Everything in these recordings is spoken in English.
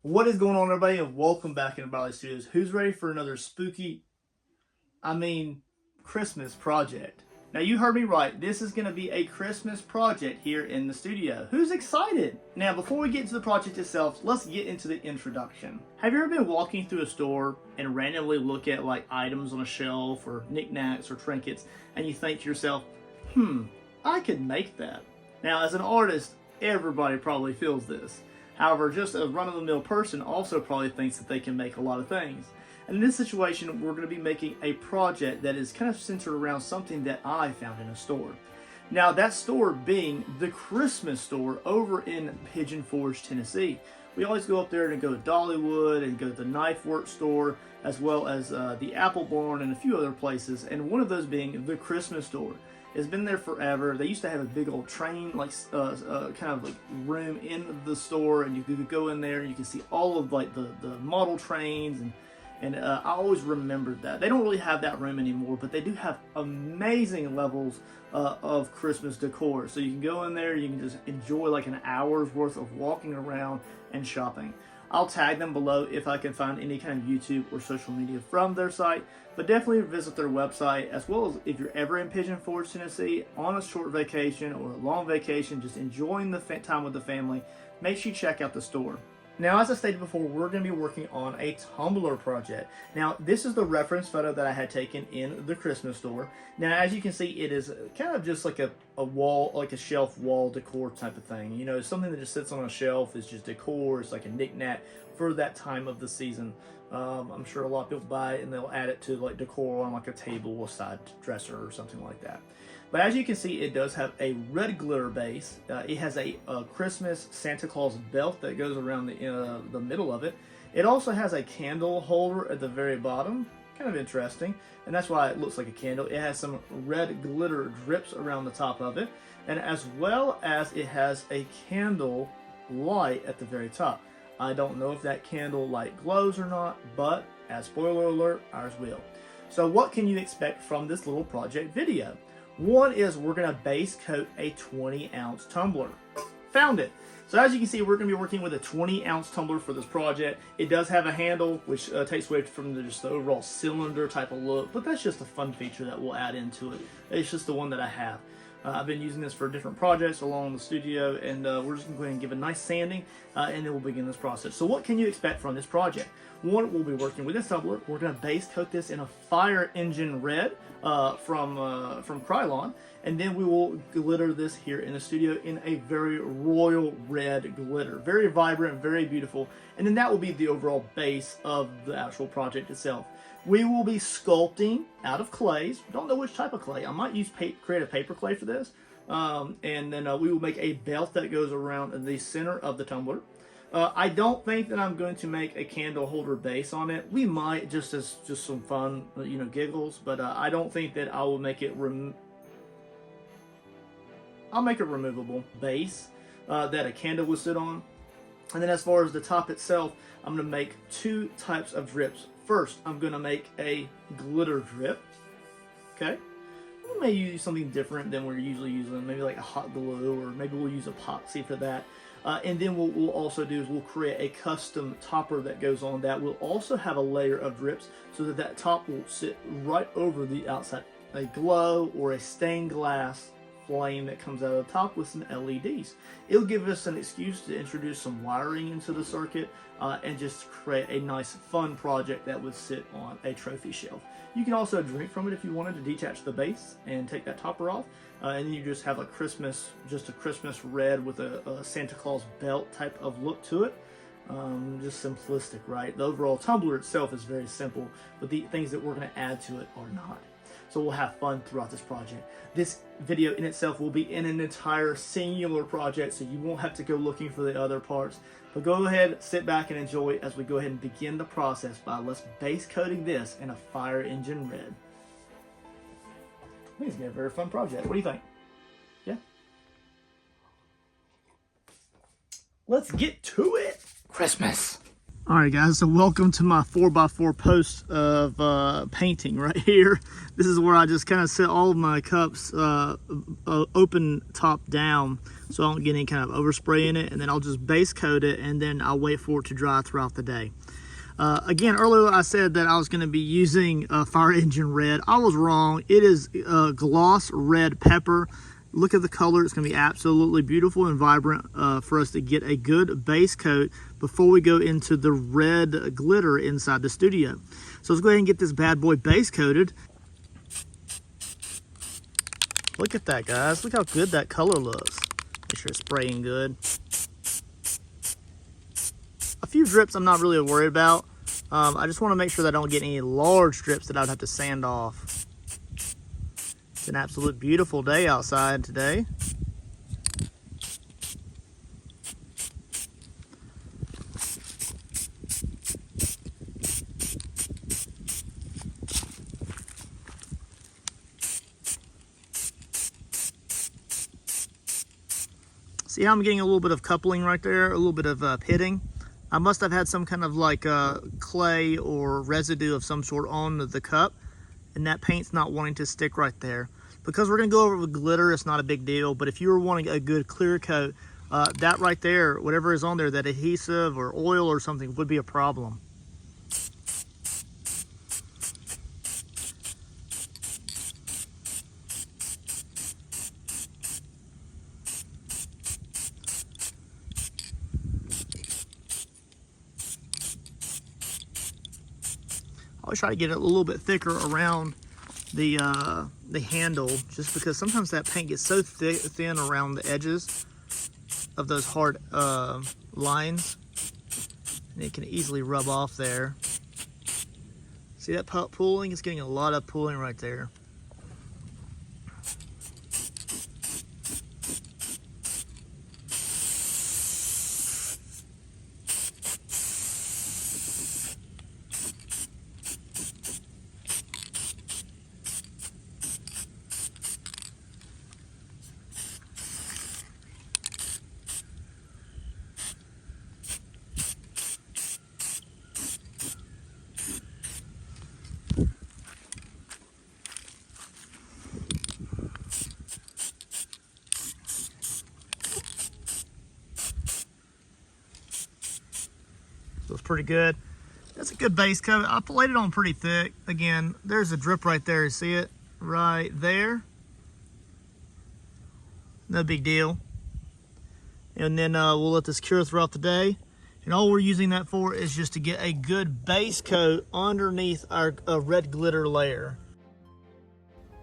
What is going on, everybody, and welcome back into Barley Studios. Who's ready for another spooky, Christmas project? Now, you heard me right. This is going to be a Christmas project here in the studio. Who's excited? Now, before we get into the project itself, let's get into the introduction. Have you ever been walking through a store and randomly look at like items on a shelf or knickknacks or trinkets, and you think to yourself, I could make that? Now, as an artist, everybody probably feels this. However, just a run-of-the-mill person also probably thinks that they can make a lot of things. And in this situation, we're going to be making a project that is kind of centered around something that I found in a store. Now, that store being the Christmas store over in Pigeon Forge, Tennessee. We always go up there and go to Dollywood and go to the Knife Work store, as well as the Apple Barn and a few other places, and one of those being the Christmas store. It's been there forever. They used to have a big old train, kind of like room in the store, and you could go in there and you can see all of like the model trains, and I always remembered that. They don't really have that room anymore, but they do have amazing levels of Christmas decor. So you can go in there, you can just enjoy like an hour's worth of walking around and shopping. I'll tag them below if I can find any kind of YouTube or social media from their site, but definitely visit their website, as well as if you're ever in Pigeon Forge, Tennessee, on a short vacation or a long vacation, just enjoying the time with the family, make sure you check out the store. Now, as I stated before, we're going to be working on a Tumbler project. Now, this is the reference photo that I had taken in the Christmas store. Now, as you can see, it is kind of just like a wall, like a shelf wall decor type of thing. You know, it's something that just sits on a shelf. It's just decor. It's like a knickknack for that time of the season. I'm sure a lot of people buy it and they'll add it to like decor on like a table, a side dresser, or something like that. But as you can see, it does have a red glitter base. It has a Christmas Santa Claus belt that goes around the middle of it. It also has a candle holder at the very bottom, kind of interesting, and that's why it looks like a candle. It has some red glitter drips around the top of it, and as well as it has a candle light at the very top. I don't know if that candle light glows or not, but as spoiler alert, ours will. So what can you expect from this little project video? One is we're going to base coat a 20-ounce tumbler. Found it. So as you can see, we're going to be working with a 20-ounce tumbler for this project. It does have a handle, which takes away from just the overall cylinder type of look, but that's just a fun feature that we'll add into it. It's just the one that I have. I've been using this for different projects along the studio, and we're just going to go ahead and give a nice sanding, and then we'll begin this process. So what can you expect from this project? One, we'll be working with this tumbler. We're going to base coat this in a fire engine red from Krylon, and then we will glitter this here in the studio in a very royal red glitter. Very vibrant, very beautiful, and then that will be the overall base of the actual project itself. We will be sculpting out of clays. Don't know which type of clay. I might use creative paper clay for this. And then we will make a belt that goes around the center of the tumbler. I don't think that I'm going to make a candle holder base on it. We might, just as some fun, giggles. But I don't think that I will make it. I'll make a removable base that a candle will sit on. And then as far as the top itself, I'm going to make two types of drips. First, I'm going to make a glitter drip. Okay. We may use something different than we're usually using, maybe like a Hotglue, or maybe we'll use epoxy for that. And then what we'll also do is we'll create a custom topper that goes on that. We'll also have a layer of drips so that that top will sit right over the outside. A glow or a stained glass flame that comes out of the top with some LEDs. It'll give us an excuse to introduce some wiring into the circuit and just create a nice fun project that would sit on a trophy shelf. You can also drink from it if you wanted to detach the base and take that topper off, and then you just have a Christmas red with a Santa Claus belt type of look to it. Just simplistic, right? The overall tumbler itself is very simple, but the things that we're going to add to it are not. So we'll have fun throughout this project. This video in itself will be in an entire singular project, so you won't have to go looking for the other parts. But go ahead, sit back and enjoy as we go ahead and begin the process by let's base coating this in a fire engine red. I think it's going to be a very fun project. What do you think? Yeah? Let's get to it! Christmas! Alright guys, so welcome to my 4x4 post of painting right here. This is where I just kind of set all of my cups open top down so I don't get any kind of overspray in it, and then I'll just base coat it and then I'll wait for it to dry throughout the day. Again, earlier I said that I was going to be using Fire Engine Red. I was wrong. It is gloss red pepper. Look at the color. It's going to be absolutely beautiful and vibrant for us to get a good base coat before we go into the red glitter inside the studio. So let's go ahead and get this bad boy base coated. Look at that, guys. Look how good that color looks. Make sure it's spraying good. A few drips I'm not really worried about. I just want to make sure that I don't get any large drips that I would have to sand off. It's an absolute beautiful day outside today. See how I'm getting a little bit of coupling right there, a little bit of pitting. I must have had some kind of like clay or residue of some sort on the cup, and that paint's not wanting to stick right there. Because we're going to go over it with glitter, it's not a big deal, but if you were wanting a good clear coat, that right there, whatever is on there, that adhesive or oil or something, would be a problem. I always try to get it a little bit thicker around the handle, just because sometimes that paint gets so thin around the edges of those hard lines, and it can easily rub off there. See that pooling? It's getting a lot of pooling right there. So it's pretty good. That's a good base coat. I laid it on pretty thick. Again, there's a drip right there. You see it? Right there. No big deal. And then we'll let this cure throughout the day. And all we're using that for is just to get a good base coat underneath our red glitter layer.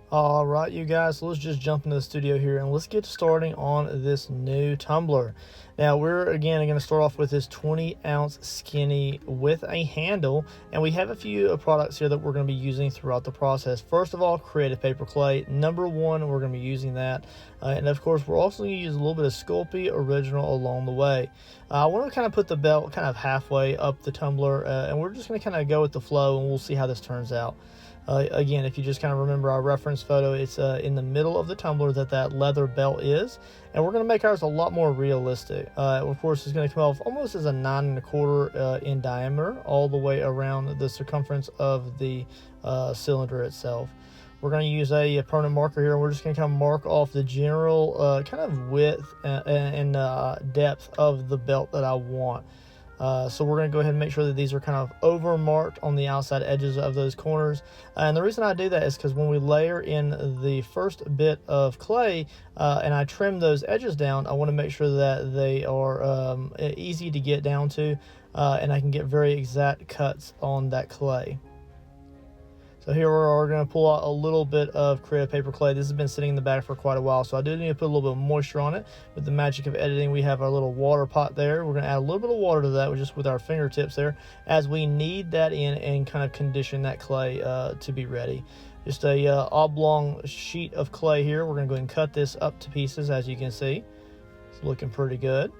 All right, you guys, so let's just jump into the studio here and let's get starting on this new tumbler. Now we're again going to start off with this 20-ounce skinny with a handle, and we have a few products here that we're going to be using throughout the process. First of all, creative paper clay, number one, we're going to be using that, and of course we're also going to use a little bit of Sculpting original along the way. I want to kind of put the belt kind of halfway up the tumbler, and we're just going to kind of go with the flow, and we'll see how this turns out. Again, if you just kind of remember our reference photo, it's in the middle of the tumbler that leather belt is, and we're going to make ours a lot more realistic. Of course, it's going to come off almost as a 9 1/4 in diameter all the way around the circumference of the cylinder itself. We're going to use a permanent marker here, and we're just going to kind of mark off the general kind of width and depth of the belt that I want. So we're going to go ahead and make sure that these are kind of over marked on the outside edges of those corners. And the reason I do that is because when we layer in the first bit of clay and I trim those edges down, I want to make sure that they are easy to get down to, and I can get very exact cuts on that clay. So here we're going to pull out a little bit of creative paper clay. This has been sitting in the bag for quite a while, so I do need to put a little bit of moisture on it. With the magic of editing, we have our little water pot there. We're going to add a little bit of water to that, just with our fingertips there, as we knead that in and kind of condition that clay to be ready. Just a oblong sheet of clay here. We're going to go ahead and cut this up to pieces, as you can see. It's looking pretty good.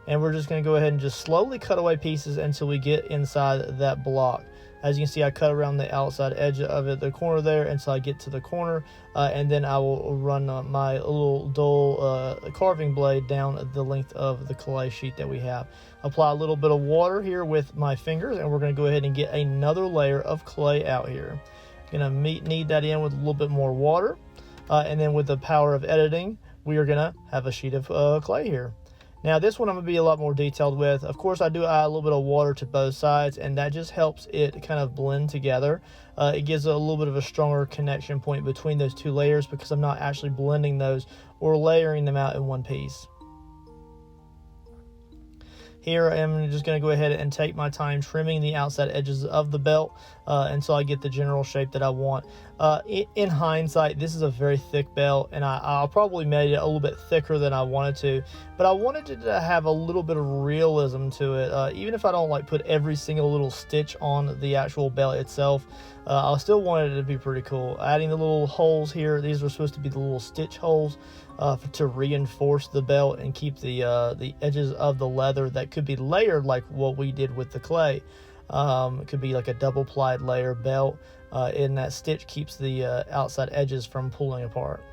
and we're just going to go ahead and just slowly cut away pieces until we get inside that block. As you can see, I cut around the outside edge of it, the corner there, until I get to the corner, and then I will run my little dull carving blade down the length of the clay sheet that we have. Apply a little bit of water here with my fingers, and we're going to go ahead and get another layer of clay out here. Going to knead that in with a little bit more water, and then with the power of editing, we are going to have a sheet of clay here. Now this one I'm going to be a lot more detailed with. Of course, I do add a little bit of water to both sides, and that just helps it kind of blend together. It gives a little bit of a stronger connection point between those two layers because I'm not actually blending those or layering them out in one piece. Here I'm just going to go ahead and take my time trimming the outside edges of the belt until I get the general shape that I want. In hindsight, this is a very thick belt, and I'll probably made it a little bit thicker than I wanted to, but I wanted it to have a little bit of realism to it. Even if I don't like put every single little stitch on the actual belt itself, I still wanted it to be pretty cool. Adding the little holes here, these are supposed to be the little stitch holes to reinforce the belt and keep the edges of the leather that could be layered like what we did with the clay. It could be like a double plied layer belt, and that stitch keeps the outside edges from pulling apart.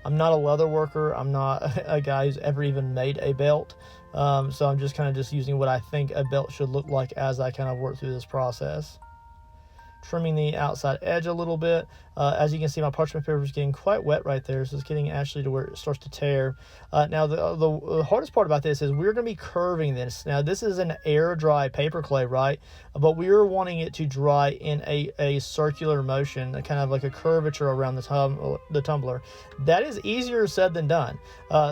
I'm not a leather worker. I'm not a guy who's ever even made a belt, so I'm just kind of just using what I think a belt should look like as I kind of work through this process. Trimming the outside edge a little bit. As you can see, my parchment paper is getting quite wet right there, so it's getting actually to where it starts to tear. Now the hardest part about this is we're going to be curving this. Now this is an air dry paper clay, right? But we are wanting it to dry in a circular motion, kind of like a curvature around the tumbler. That is easier said than done.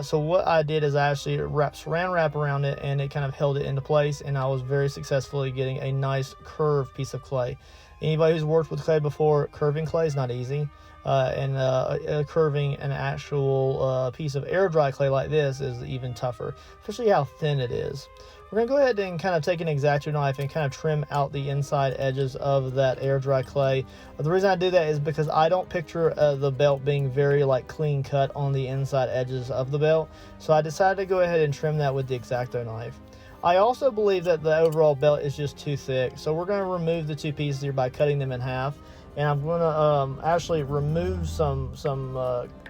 So what I did is I actually saran wrap around it, and it kind of held it into place, and I was very successfully getting a nice curved piece of clay. Anybody who's worked with clay before, curving clay is not easy, and curving an actual piece of air dry clay like this is even tougher, especially how thin it is. We're going to go ahead and kind of take an X-Acto knife and kind of trim out the inside edges of that air dry clay. The reason I do that is because I don't picture the belt being very clean cut on the inside edges of the belt, so I decided to go ahead and trim that with the X-Acto knife. I also believe that the overall belt is just too thick, so we're going to remove the two pieces here by cutting them in half, and I'm going to actually remove some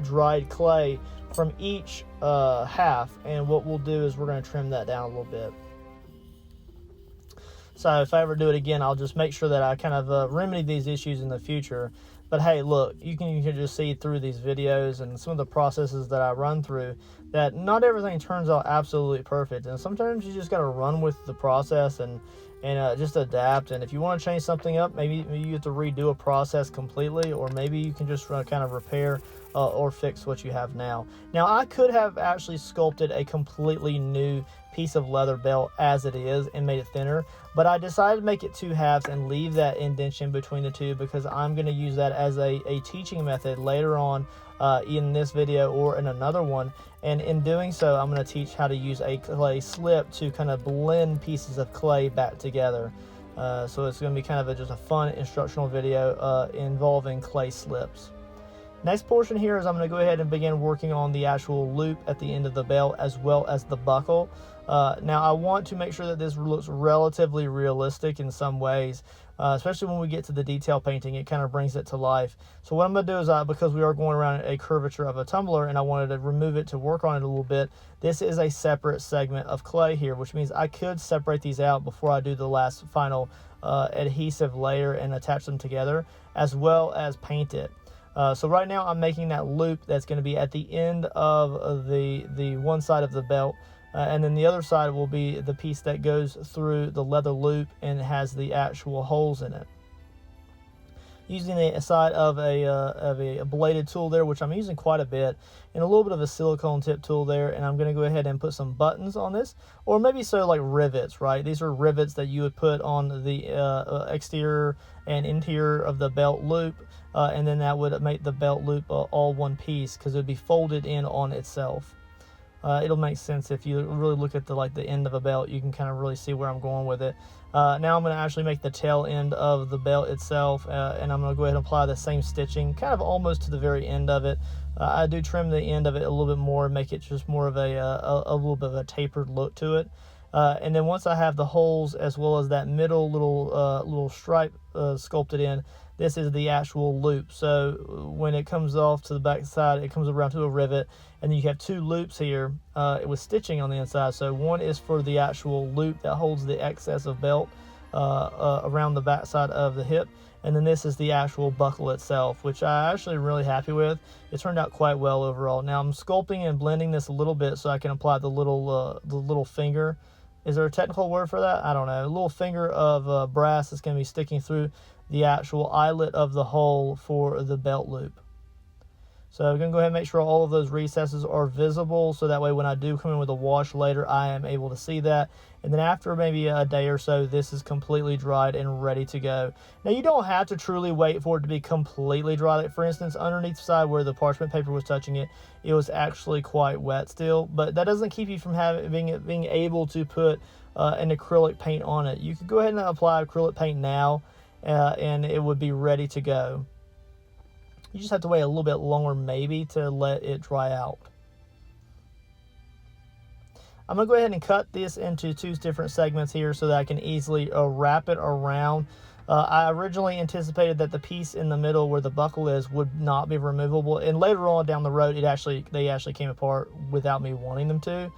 dried clay from each half, and what we'll do is we're going to trim that down a little bit. So if I ever do it again, I'll just make sure that I kind of remedy these issues in the future. But hey, look, you can just see through these videos and some of the processes that I run through that not everything turns out absolutely perfect. And sometimes you just got to run with the process and just adapt. And if you want to change something up, maybe you have to redo a process completely, or maybe you can just kind of repair or fix what you have now. Now, I could have actually sculpted a completely new piece of leather belt as it is and made it thinner, but I decided to make it two halves and leave that indentation between the two because I'm going to use that as a teaching method later on in this video or in another one. And in doing so, I'm going to teach how to use a clay slip to kind of blend pieces of clay back together. So it's going to be kind of just a fun instructional video involving clay slips. Next portion here is I'm going to go ahead and begin working on the actual loop at the end of the belt as well as the buckle. Now I want to make sure that this looks relatively realistic in some ways, especially when we get to the detail painting. It kind of brings it to life. So what I'm going to do is, because we are going around a curvature of a tumbler and I wanted to remove it to work on it a little bit, this is a separate segment of clay here, which means I could separate these out before I do the last final adhesive layer and attach them together, as well as paint it. So right now I'm making that loop that's going to be at the end of the one side of the belt, and then the other side will be the piece that goes through the leather loop and has the actual holes in it. Using the side of a bladed tool there, which I'm using quite a bit, and a little bit of a silicone tip tool there, and I'm going to go ahead and put some buttons on this, or maybe so like rivets, right? These are rivets that you would put on the exterior and interior of the belt loop, and then that would make the belt loop all one piece because it would be folded in on itself. It'll make sense if you really look at the end of a belt. You can kind of really see where I'm going with it. Now I'm going to actually make the tail end of the belt itself, and I'm going to go ahead and apply the same stitching, kind of almost to the very end of it. I do trim the end of it a little bit more, make it just more of a little bit of a tapered look to it. And then once I have the holes as well as that middle little stripe sculpted in, this is the actual loop. So when it comes off to the back side, it comes around to a rivet, and then you have two loops here with stitching on the inside. So one is for the actual loop that holds the excess of belt around the back side of the hip, and then this is the actual buckle itself, which I'm actually really happy with. It turned out quite well overall. Now I'm sculpting and blending this a little bit so I can apply the little finger. Is there a technical word for that? I don't know. A little finger of brass is going to be sticking through the actual eyelet of the hole for the belt loop. So I'm going to go ahead and make sure all of those recesses are visible, so that way when I do come in with a wash later, I am able to see that. And then after maybe a day or so, this is completely dried and ready to go. Now you don't have to truly wait for it to be completely dry. Like for instance, underneath the side where the parchment paper was touching it, it was actually quite wet still, but that doesn't keep you from being able to put an acrylic paint on it. You could go ahead and apply acrylic paint now, and it would be ready to go. You just have to wait a little bit longer maybe to let it dry out. I'm going to go ahead and cut this into two different segments here so that I can easily wrap it around. I originally anticipated that the piece in the middle where the buckle is would not be removable, and later on down the road they actually came apart without me wanting them to,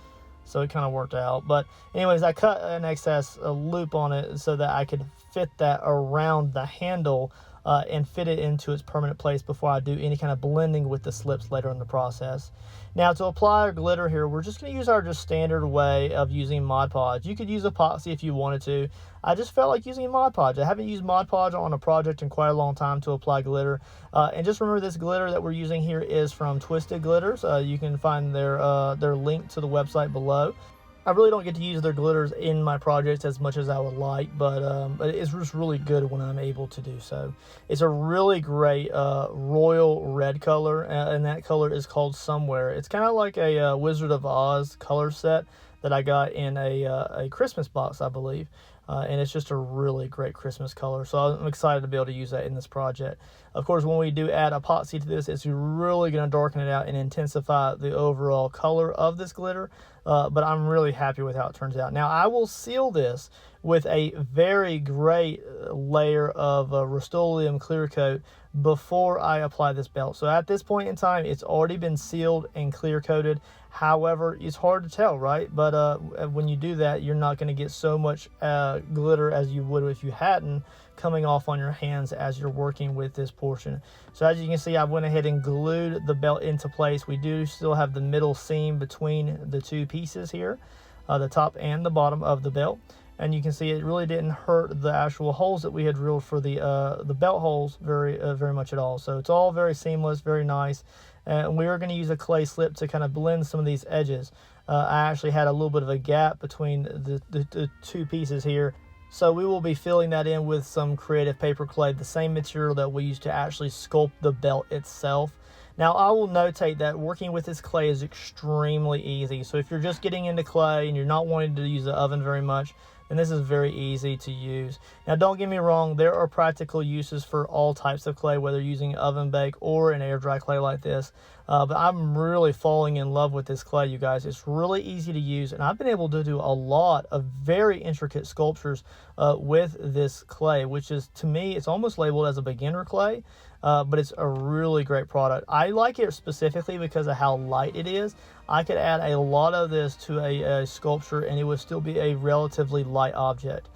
so it kind of worked out. But anyways, I cut an excess loop on it so that I could fit that around the handle and fit it into its permanent place before I do any kind of blending with the slips later in the process. Now to apply our glitter here, we're just going to use our just standard way of using Mod Podge. You could use Epoxy if you wanted to. I just felt like using Mod Podge. I haven't used Mod Podge on a project in quite a long time to apply glitter. And just remember, this glitter that we're using here is from Twisted Glitters. You can find their link to the website below. I really don't get to use their glitters in my projects as much as I would like, but it's just really good when I'm able to do so. It's a really great royal red color, and that color is called Somewhere. It's kind of like a Wizard of Oz color set that I got in a Christmas box, I believe. And it's just a really great Christmas color, so I'm excited to be able to use that in this project. Of course, when we do add epoxy to this, it's really going to darken it out and intensify the overall color of this glitter, but I'm really happy with how it turns out. Now, I will seal this with a very great layer of Rust-Oleum clear coat before I apply this belt. So at this point in time, it's already been sealed and clear coated. However, it's hard to tell, right? But when you do that, you're not going to get so much glitter as you would if you hadn't coming off on your hands as you're working with this portion. So as you can see, I went ahead and glued the belt into place. We do still have the middle seam between the two pieces here, the top and the bottom of the belt. And you can see it really didn't hurt the actual holes that we had drilled for the belt holes very much at all. So it's all very seamless, very nice. And we are going to use a clay slip to kind of blend some of these edges. I actually had a little bit of a gap between the two pieces here. So we will be filling that in with some creative paper clay, the same material that we used to actually sculpt the belt itself. Now, I will notate that working with this clay is extremely easy. So if you're just getting into clay and you're not wanting to use the oven very much, then this is very easy to use. Now, don't get me wrong, there are practical uses for all types of clay, whether using oven bake or an air dry clay like this. But I'm really falling in love with this clay, you guys. It's really easy to use, and I've been able to do a lot of very intricate sculptures with this clay, which is, to me, it's almost labeled as a beginner clay. But it's a really great product. I like it specifically because of how light it is. I could add a lot of this to a sculpture and it would still be a relatively light object.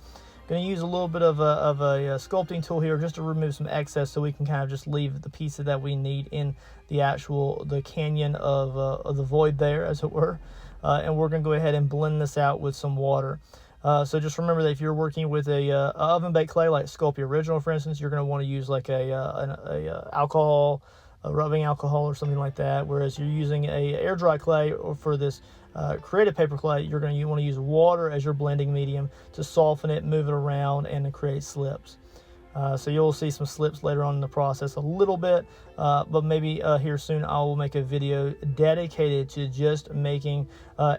Going to use a little bit of a sculpting tool here just to remove some excess so we can kind of just leave the pieces that we need in the canyon of the void there, as it were. And we're going to go ahead and blend this out with some water. So just remember that if you're working with a oven baked clay like Sculpey Original, for instance, you're going to want to use like a rubbing alcohol or something like that. Whereas you're using a air dry clay, or for this creative paper clay, you're going to want to use water as your blending medium to soften it, move it around, and to create slips. So you'll see some slips later on in the process a little bit, but maybe here soon I will make a video dedicated to just making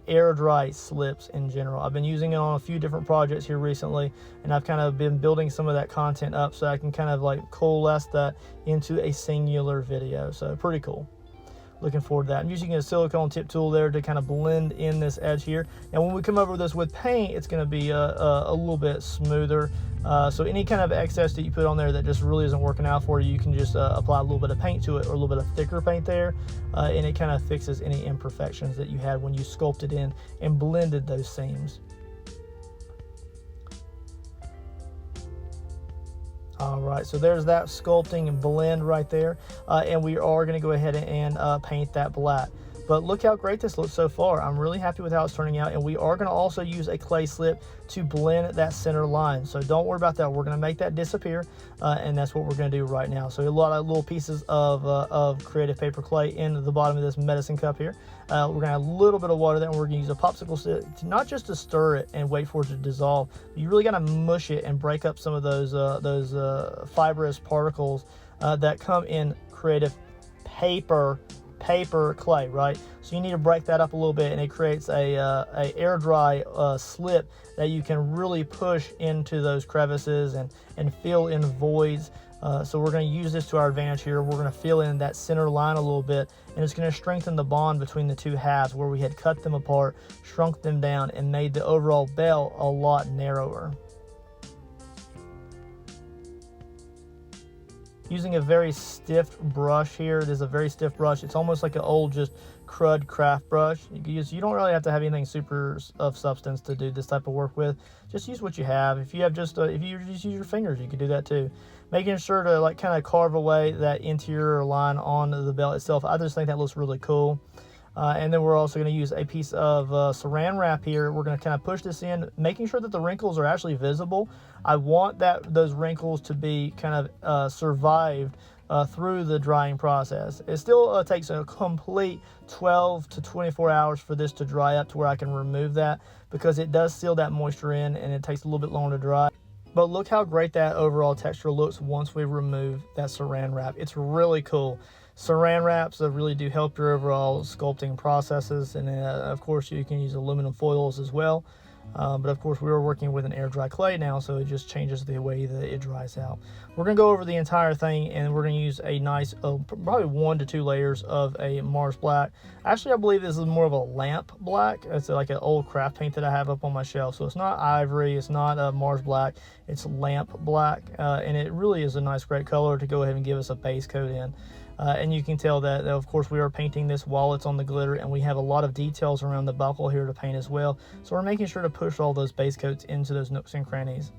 air dry slips in general. I've been using it on a few different projects here recently, and I've kind of been building some of that content up so I can kind of like coalesce that into a singular video. So pretty cool. Looking forward to that. I'm using a silicone tip tool there to kind of blend in this edge here. And when we come over this with paint, it's going to be a little bit smoother. So any kind of excess that you put on there that just really isn't working out for you, you can just apply a little bit of paint to it, or a little bit of thicker paint there, and it kind of fixes any imperfections that you had when you sculpted in and blended those seams. All right, so there's that sculpting and blend right there, and we are going to go ahead and paint that black. But look how great this looks so far. I'm really happy with how it's turning out, and we are going to also use a clay slip to blend that center line. So don't worry about that. We're going to make that disappear, and that's what we're going to do right now. So a lot of little pieces of creative paper clay in the bottom of this medicine cup here. We're going to add a little bit of water there, and we're going to use a popsicle stick, not just to stir it and wait for it to dissolve. You really got to mush it and break up some of those fibrous particles that come in creative paper clay, right? So you need to break that up a little bit, and it creates a air dry slip that you can really push into those crevices and fill in voids. So we're going to use this to our advantage here. We're going to fill in that center line a little bit, and it's going to strengthen the bond between the two halves where we had cut them apart, shrunk them down, and made the overall belt a lot narrower. Using a very stiff brush here. It is a very stiff brush. It's almost like an old just crud craft brush. You don't really have to have anything super of substance to do this type of work with. Just use what you have. If you have just if you just use your fingers, you can do that too. Making sure to like kind of carve away that interior line on the belt itself. I just think that looks really cool. And then we're also going to use a piece of saran wrap here. We're going to kind of push this in, making sure that the wrinkles are actually visible. I want those wrinkles to be kind of survived through the drying process. It still takes a complete 12 to 24 hours for this to dry up to where I can remove that, because it does seal that moisture in and it takes a little bit longer to dry. But look how great that overall texture looks once we remove that saran wrap. It's really cool. Saran wraps really do help your overall sculpting processes, and of course you can use aluminum foils as well. But of course we are working with an air dry clay now, so it just changes the way that it dries out. We're going to go over the entire thing, and we're going to use a nice probably 1 to 2 layers of a Mars black. Actually, I believe this is more of a lamp black. It's like an old craft paint that I have up on my shelf, so it's not ivory, it's not a Mars black, it's lamp black, and it really is a nice great color to go ahead and give us a base coat in. And you can tell that, of course, we are painting this while it's on the glitter, and we have a lot of details around the buckle here to paint as well. So we're making sure to push all those base coats into those nooks and crannies.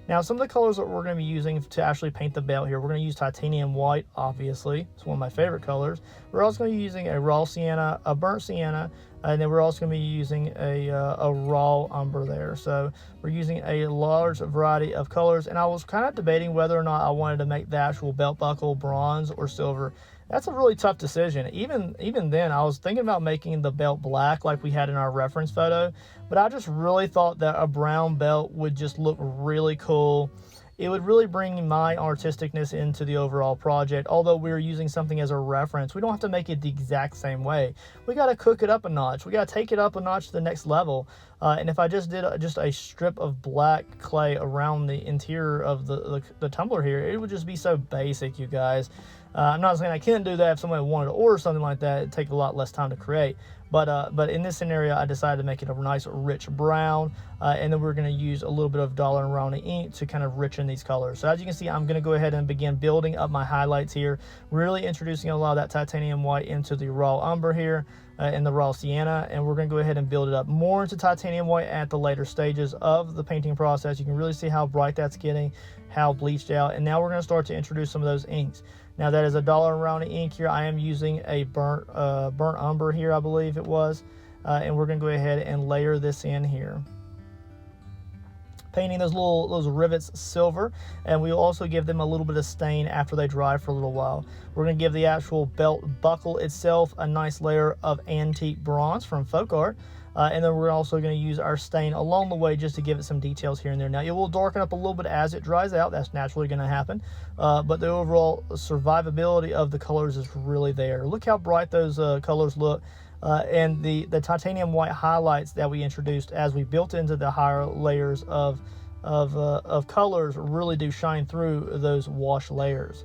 Now, some of the colors that we're going to be using to actually paint the belt here, we're going to use titanium white, obviously. It's one of my favorite colors. We're also going to be using a raw sienna, a burnt sienna, and then we're also going to be using a raw umber there. So we're using a large variety of colors, and I was kind of debating whether or not I wanted to make the actual belt buckle bronze or silver. That's a really tough decision. Even then, I was thinking about making the belt black like we had in our reference photo, but I just really thought that a brown belt would just look really cool. It would really bring my artisticness into the overall project. Although we're using something as a reference, we don't have to make it the exact same way. We got to cook it up a notch. We got to take it up a notch to the next level. And if I just did just a strip of black clay around the interior of the tumbler here, it would just be so basic, you guys. I'm not saying I couldn't do that if somebody wanted to order something like that. It'd take a lot less time to create. But in this scenario, I decided to make it a nice rich brown, and then we're going to use a little bit of Dollar and Rowney ink to kind of richen these colors. So as you can see, I'm going to go ahead and begin building up my highlights here, really introducing a lot of that titanium white into the raw umber here and the raw sienna, and we're going to go ahead and build it up more into titanium white at the later stages of the painting process. You can really see how bright that's getting, how bleached out, and now we're going to start to introduce some of those inks. Now that is a Dollar and Rowney ink here. I am using a burnt umber here, I believe it was, and we're going to go ahead and layer this in here, painting those rivets silver, and we'll also give them a little bit of stain after they dry for a little while. We're going to give the actual belt buckle itself a nice layer of antique bronze from Folk Art. And then we're also going to use our stain along the way just to give it some details here and there. Now, it will darken up a little bit as it dries out. That's naturally going to happen. But the overall survivability of the colors is really there. Look how bright those colors look. And the titanium white highlights that we introduced as we built into the higher layers of colors really do shine through those wash layers.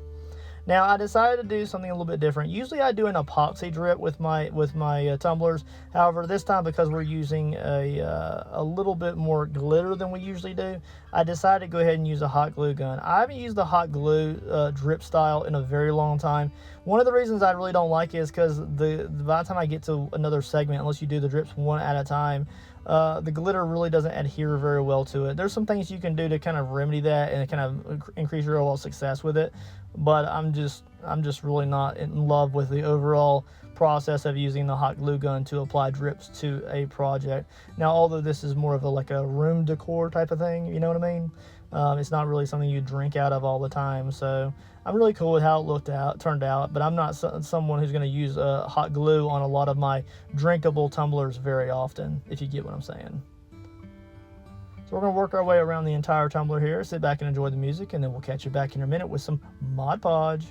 Now, I decided to do something a little bit different. Usually I do an epoxy drip with my tumblers. However, this time, because we're using a little bit more glitter than we usually do, I decided to go ahead and use a hot glue gun. I haven't used the hot glue drip style in a very long time. One of the reasons I really don't like it is because by the time I get to another segment, unless you do the drips one at a time, the glitter really doesn't adhere very well to it. There's some things you can do to kind of remedy that and kind of increase your overall success with it, but I'm just really not in love with the overall process of using the hot glue gun to apply drips to a project. Now, although this is more of like a room decor type of thing, you know what I mean? It's not really something you drink out of all the time, so I'm really cool with how it turned out, but I'm not someone who's going to use hot glue on a lot of my drinkable tumblers very often, if you get what I'm saying. So we're going to work our way around the entire tumbler here, sit back and enjoy the music, and then we'll catch you back in a minute with some Mod Podge.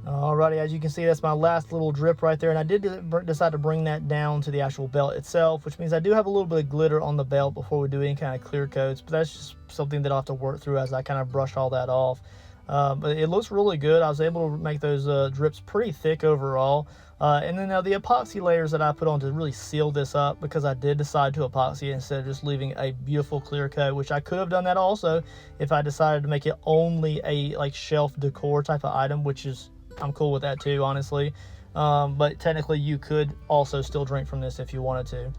Alrighty, as you can see, that's my last little drip right there, and I did decide to bring that down to the actual belt itself, which means I do have a little bit of glitter on the belt before we do any kind of clear coats, but that's just something that I'll have to work through as I kind of brush all that off. But it looks really good. I was able to make those drips pretty thick overall. And then the epoxy layers that I put on to really seal this up, because I did decide to epoxy it instead of just leaving a beautiful clear coat, which I could have done that also if I decided to make it only a like shelf decor type of item, which is, I'm cool with that too, honestly. But technically you could also still drink from this if you wanted to.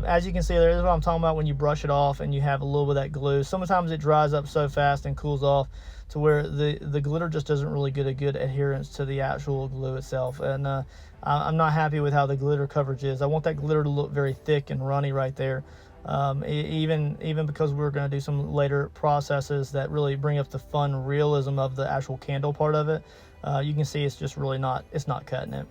As you can see, there is what I'm talking about when you brush it off and you have a little bit of that glue. Sometimes it dries up so fast and cools off to where the glitter just doesn't really get a good adherence to the actual glue itself. And I'm not happy with how the glitter coverage is. I want that glitter to look very thick and runny right there. Even because we're going to do some later processes that really bring up the fun realism of the actual candle part of it. You can see it's just really not cutting it.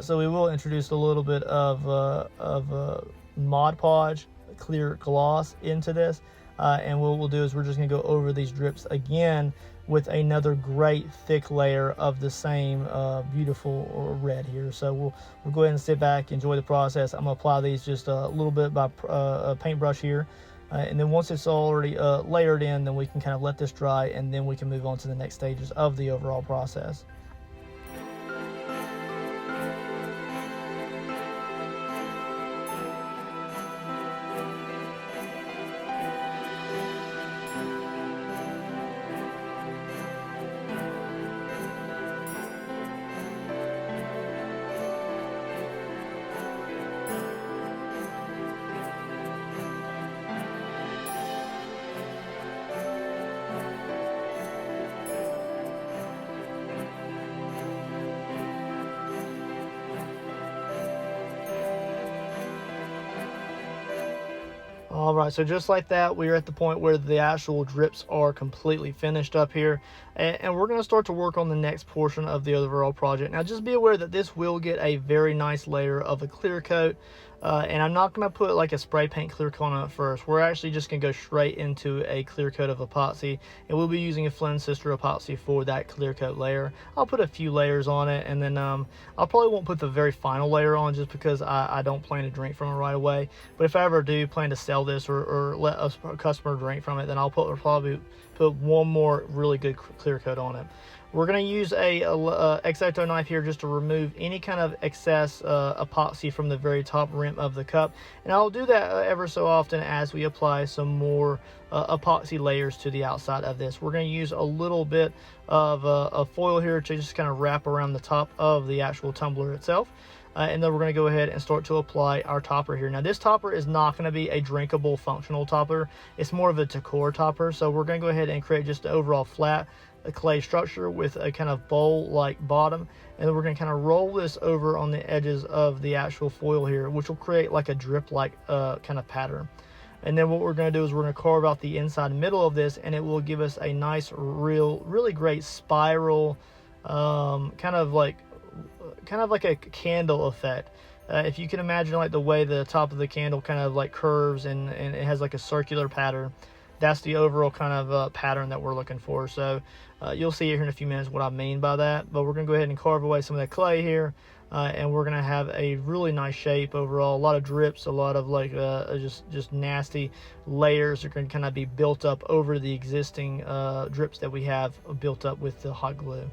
So we will introduce a little bit of Mod Podge clear gloss into this, and what we'll do is we're just going to go over these drips again with another great thick layer of the same beautiful red here. So we'll go ahead and sit back, enjoy the process. I'm going to apply these just a little bit by a paintbrush here, and then once it's already layered in, then we can kind of let this dry, and then we can move on to the next stages of the overall process. Alright, so just like that, we're at the point where the actual drips are completely finished up here. And we're going to start to work on the next portion of the overall project. Now, just be aware that this will get a very nice layer of a clear coat. And I'm not going to put like a spray paint clear coat on it first. We're actually just going to go straight into a clear coat of epoxy. And we'll be using a Flynn Sister epoxy for that clear coat layer. I'll put a few layers on it, and then I'll probably won't put the very final layer on just because I don't plan to drink from it right away. But if I ever do plan to sell this or let a customer drink from it, then I'll probably put one more really good clear coat on it. We're going to use a X-Acto knife here just to remove any kind of excess epoxy from the very top rim of the cup. And I'll do that ever so often as we apply some more epoxy layers to the outside of this. We're going to use a little bit of foil here to just kind of wrap around the top of the actual tumbler itself. And then we're going to go ahead and start to apply our topper here. Now, this topper is not going to be a drinkable functional topper. It's more of a decor topper. So we're going to go ahead and create just an overall flat clay structure with a kind of bowl-like bottom. And then we're going to kind of roll this over on the edges of the actual foil here, which will create like a drip-like kind of pattern. And then what we're going to do is we're going to carve out the inside middle of this, and it will give us a nice, really great spiral, kind of like a candle effect. If you can imagine like the way the top of the candle kind of like curves and it has like a circular pattern, that's the overall kind of pattern that we're looking for. So you'll see here in a few minutes what I mean by that. But we're going to go ahead and carve away some of that clay here, and we're going to have a really nice shape overall. A lot of drips, a lot of like just nasty layers are going to kind of be built up over the existing drips that we have built up with the hot glue.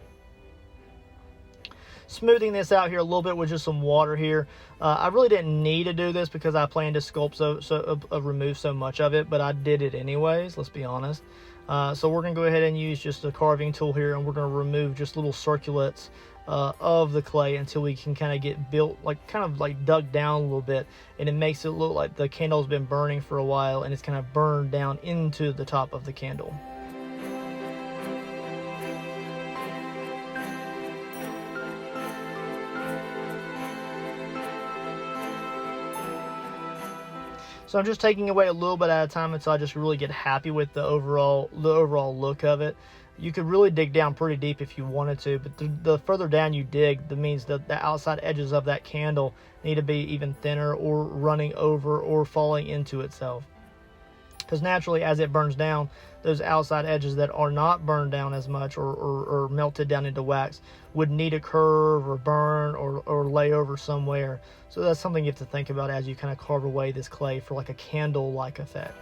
Smoothing this out here a little bit with just some water here. I really didn't need to do this because I planned to sculpt remove so much of it, but I did it anyways, let's be honest. So we're going to go ahead and use just a carving tool here, and we're going to remove just little circlets of the clay until we can kind of get built, like kind of like dug down a little bit, and it makes it look like the candle's been burning for a while and it's kind of burned down into the top of the candle. So I'm just taking away a little bit at a time until I just really get happy with the overall look of it. You could really dig down pretty deep if you wanted to, but the further down you dig, that means that the outside edges of that candle need to be even thinner or running over or falling into itself. Because naturally, as it burns down, those outside edges that are not burned down as much or melted down into wax would need a curve or burn or lay over somewhere. So that's something you have to think about as you kind of carve away this clay for like a candle-like effect.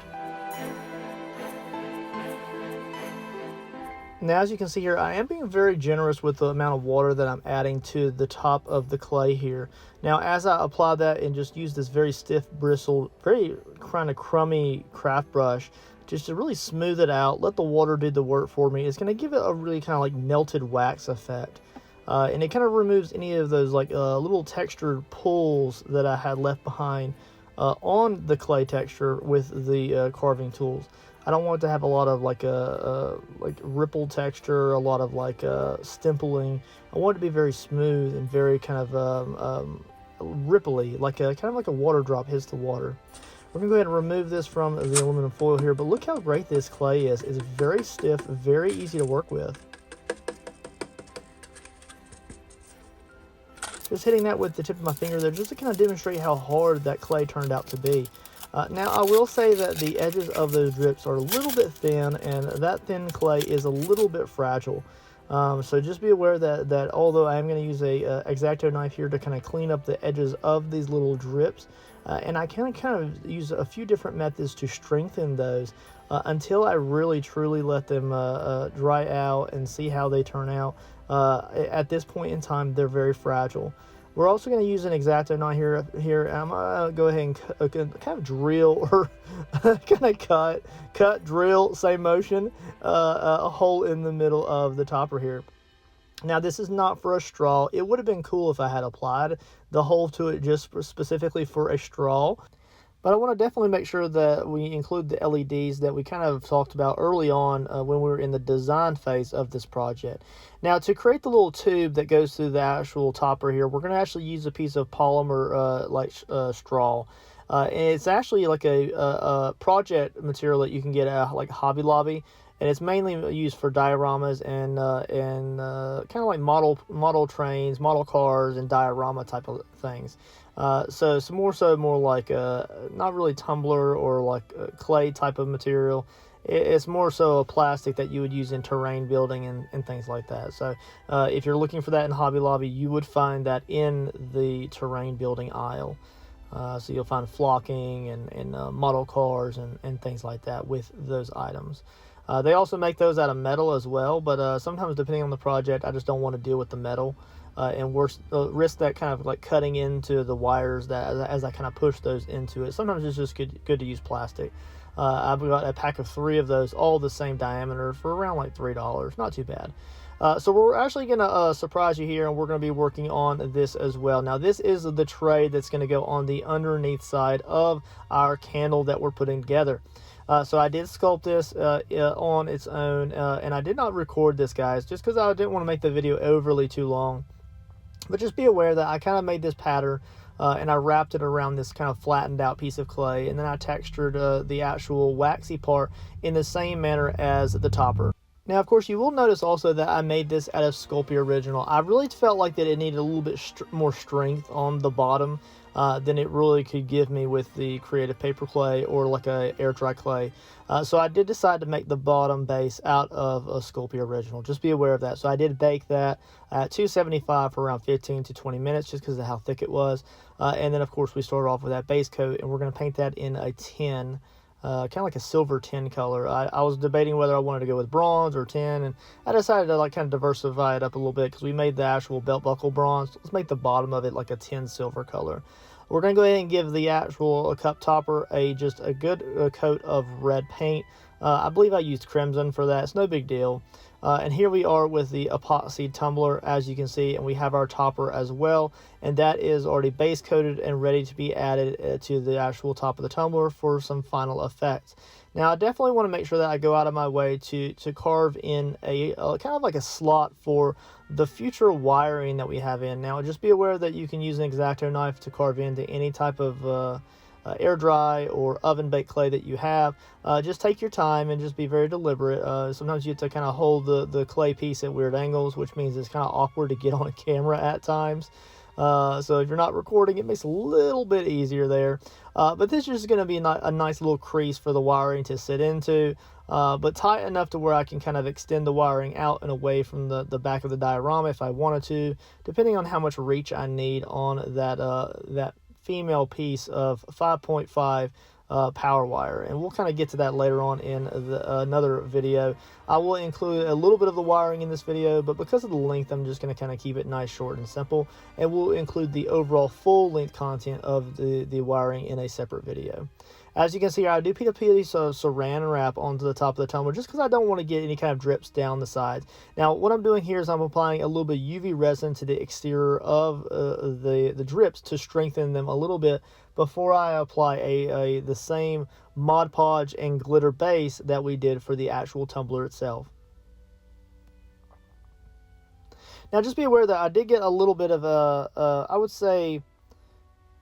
Now, as you can see here, I am being very generous with the amount of water that I'm adding to the top of the clay here. Now, as I apply that and just use this very stiff bristled, very kind of crummy craft brush, just to really smooth it out, let the water do the work for me, it's going to give it a really kind of like melted wax effect. And it kind of removes any of those like little textured pulls that I had left behind on the clay texture with the carving tools. I don't want it to have a lot of like ripple texture, a lot of like stimpling. I want it to be very smooth and very kind of ripply, like kind of like a water drop hits the water. We're gonna go ahead and remove this from the aluminum foil here, but look how great this clay is. It's very stiff, very easy to work with. Just hitting that with the tip of my finger there just to kind of demonstrate how hard that clay turned out to be. Now, I will say that the edges of those drips are a little bit thin, and that thin clay is a little bit fragile. So just be aware that although I am going to use a X-Acto knife here to kind of clean up the edges of these little drips, and I can kind of use a few different methods to strengthen those until I really truly let them dry out and see how they turn out. At this point in time, they're very fragile. We're also going to use an X-Acto knife here. I'm going to go ahead and kind of drill or kind of cut, drill, same motion, a hole in the middle of the topper here. Now, this is not for a straw. It would have been cool if I had applied the hole to it just specifically for a straw. But I want to definitely make sure that we include the LEDs that we kind of talked about early on when we were in the design phase of this project. Now, to create the little tube that goes through the actual topper here, we're going to actually use a piece of polymer straw. And it's actually like a project material that you can get at like Hobby Lobby, and it's mainly used for dioramas and kind of like model trains, model cars, and diorama type of things. So it's more like not really tumbler or like clay type of material. It's more so a plastic that you would use in terrain building and things like that. So if you're looking for that in Hobby Lobby, you would find that in the terrain building aisle. So you'll find flocking and model cars and things like that with those items. They also make those out of metal as well, but sometimes depending on the project, I just don't want to deal with the metal and risk that kind of like cutting into the wires that as I kind of push those into it. Sometimes it's just good to use plastic. I've got a pack of 3 of those, all the same diameter, for around like $3. Not too bad. So we're actually going to surprise you here, and we're going to be working on this as well. Now, this is the tray that's going to go on the underneath side of our candle that we're putting together. So I did sculpt this on its own, and I did not record this, guys, just because I didn't want to make the video overly too long. But just be aware that I kind of made this pattern, and I wrapped it around this kind of flattened out piece of clay, and then I textured the actual waxy part in the same manner as the topper. Now, of course, you will notice also that I made this out of Sculpting Original. I really felt like that it needed a little bit more strength on the bottom than it really could give me with the Creative Paper Clay or like a Airdry clay. So I did decide to make the bottom base out of a Sculpting Original. Just be aware of that. So I did bake that at 275 for around 15 to 20 minutes just because of how thick it was. And then, of course, we started off with that base coat, and we're going to paint that in a tin. Kind of like a silver tin color. I was debating whether I wanted to go with bronze or tin, and I decided to like kind of diversify it up a little bit because we made the actual belt buckle bronze. Let's make the bottom of it like a tin silver color. We're going to go ahead and give the actual cup topper just a good coat of red paint. I believe I used crimson for that. It's no big deal. And here we are with the epoxy tumbler, as you can see, and we have our topper as well, and that is already base coated and ready to be added to the actual top of the tumbler for some final effects. Now, I definitely want to make sure that I go out of my way to carve in a kind of like a slot for the future wiring that we have in. Now, just be aware that you can use an X-Acto knife to carve into any type of air dry or oven baked clay that you have. Just take your time and just be very deliberate. Sometimes you have to kind of hold the clay piece at weird angles, which means it's kind of awkward to get on camera at times. So if you're not recording, it makes it a little bit easier there. But this is going to be a nice little crease for the wiring to sit into, but tight enough to where I can kind of extend the wiring out and away from the back of the diorama if I wanted to, depending on how much reach I need on that female piece of 5.5 power wire. And we'll kind of get to that later on in another video. I will include a little bit of the wiring in this video, but because of the length, I'm just going to kind of keep it nice, short, and simple, and we'll include the overall full length content of the wiring in a separate video. As you can see here, I do put a piece of saran wrap onto the top of the tumbler just because I don't want to get any kind of drips down the sides. Now, what I'm doing here is I'm applying a little bit of UV resin to the exterior of the drips to strengthen them a little bit before I apply the same Mod Podge and glitter base that we did for the actual tumbler itself. Now, just be aware that I did get a little bit of I would say,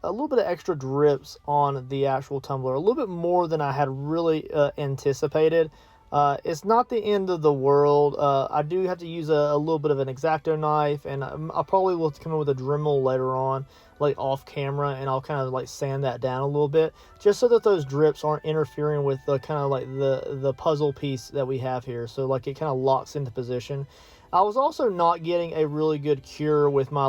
a little bit of extra drips on the actual tumbler, a little bit more than I had really anticipated. It's not the end of the world. I do have to use a little bit of an X-Acto knife, and I probably will come in with a Dremel later on, like off camera, and I'll kind of like sand that down a little bit, just so that those drips aren't interfering with the kind of like the puzzle piece that we have here. So like it kind of locks into position. I was also not getting a really good cure with my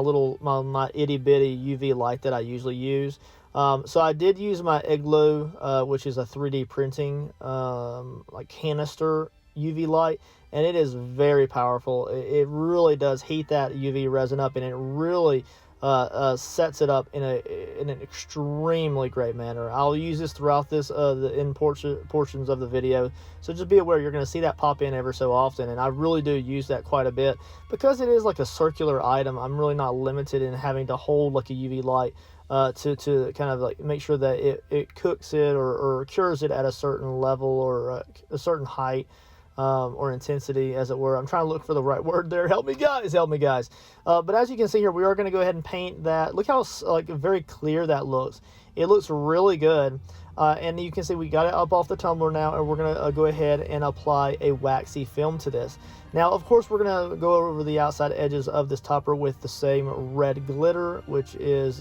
itty bitty UV light that I usually use. So I did use my Hotglue, which is a 3D printing like canister UV light, and it is very powerful. It really does heat that UV resin up, and it really sets it up in an extremely great manner. I'll use this throughout this portions of the video, so just be aware you're going to see that pop in ever so often, and I really do use that quite a bit because it is like a circular item. I'm really not limited in having to hold like a UV light to kind of like make sure that it cooks it or cures it at a certain level or a certain height. Or intensity, as it were. I'm trying to look for the right word there. Help me, guys. Help me, guys. But as you can see here, we are going to go ahead and paint that. Look how like very clear that looks. It looks really good. And you can see we got it up off the tumbler now, and we're going to go ahead and apply a waxy film to this. Now, of course, we're going to go over the outside edges of this topper with the same red glitter, which is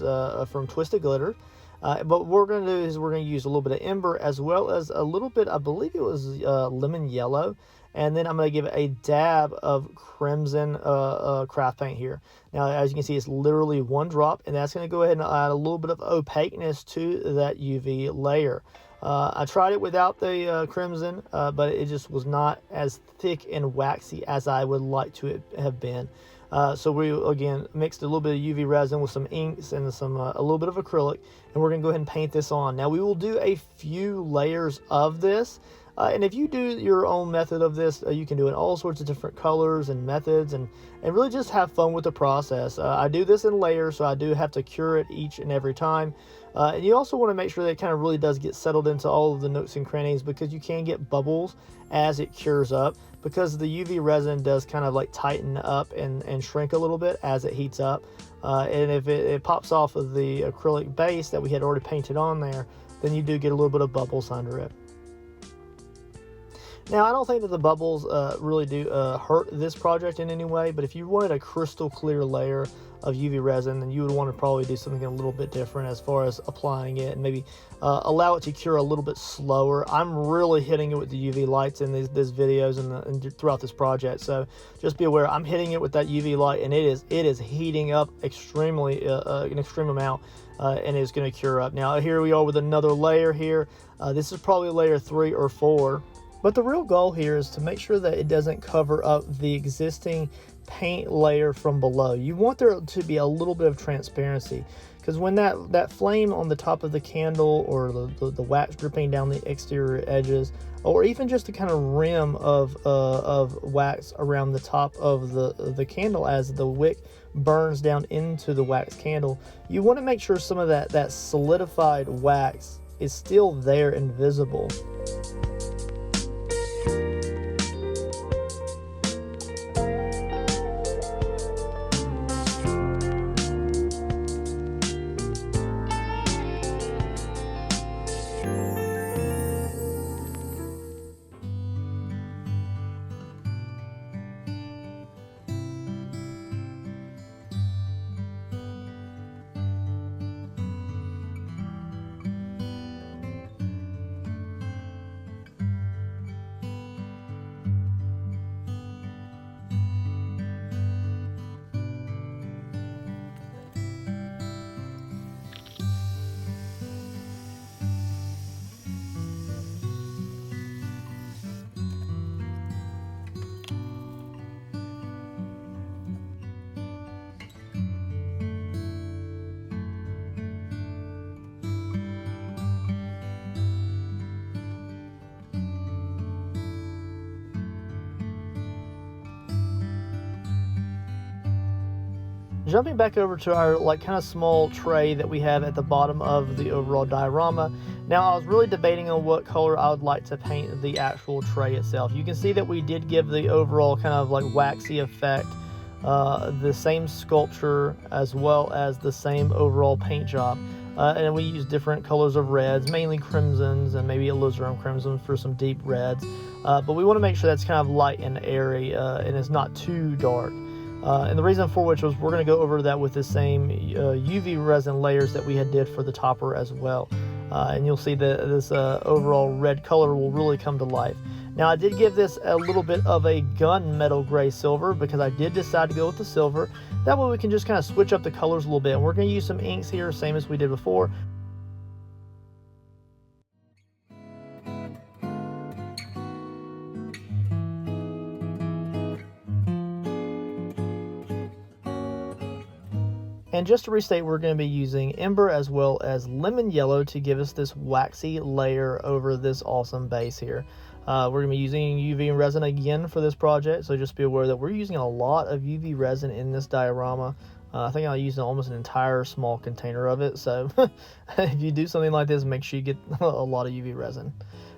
from Twisted Glitter. But what we're going to do is we're going to use a little bit of ember as well as a little bit, I believe it was lemon yellow. And then I'm going to give it a dab of crimson craft paint here. Now, as you can see, it's literally one drop, and that's going to go ahead and add a little bit of opaqueness to that UV layer. I tried it without the crimson, but it just was not as thick and waxy as I would like to have been. So we, again, mixed a little bit of UV resin with some inks and some a little bit of acrylic, and we're going to go ahead and paint this on. Now, we will do a few layers of this. And if you do your own method of this, you can do it in all sorts of different colors and methods, and really just have fun with the process. I do this in layers, so I do have to cure it each and every time. And you also want to make sure that it kind of really does get settled into all of the nooks and crannies, because you can get bubbles as it cures up, because the UV resin does kind of like tighten up and shrink a little bit as it heats up. And if it pops off of the acrylic base that we had already painted on there, then you do get a little bit of bubbles under it. Now, I don't think that the bubbles really do hurt this project in any way, but if you wanted a crystal clear layer of UV resin, then you would want to probably do something a little bit different as far as applying it, and maybe allow it to cure a little bit slower. I'm really hitting it with the UV lights in these videos and throughout this project, so just be aware, I'm hitting it with that UV light, and it is heating up extremely an extreme amount, and it's going to cure up. Now, here we are with another layer here. This is probably layer 3 or 4. But the real goal here is to make sure that it doesn't cover up the existing paint layer from below. You want there to be a little bit of transparency, because when that flame on the top of the candle, or the wax dripping down the exterior edges, or even just the kind of rim of wax around the top of the candle as the wick burns down into the wax candle, you want to make sure some of that solidified wax is still there and visible. Jumping back over to our kind of small tray that we have at the bottom of the overall diorama. Now, I was really debating on what color I would like to paint the actual tray itself. You can see that we did give the overall kind of like waxy effect the same sculpture as well as the same overall paint job. And we use different colors of reds, mainly crimsons and maybe alizarin crimson for some deep reds. But we want to make sure that's kind of light and airy and it's not too dark. And the reason for which was we're going to go over that with the same UV resin layers that we had did for the topper as well. And you'll see that this overall red color will really come to life. Now, I did give this a little bit of a gunmetal gray silver because I did decide to go with the silver. That way we can just kind of switch up the colors a little bit. And we're going to use some inks here, same as we did before. And just to restate, we're going to be using ember as well as lemon yellow to give us this waxy layer over this awesome base here. We're going to be using UV resin again for this project, so just be aware that we're using a lot of UV resin in this diorama. I think I'll use almost an entire small container of it, so if you do something like this, make sure you get a lot of UV resin.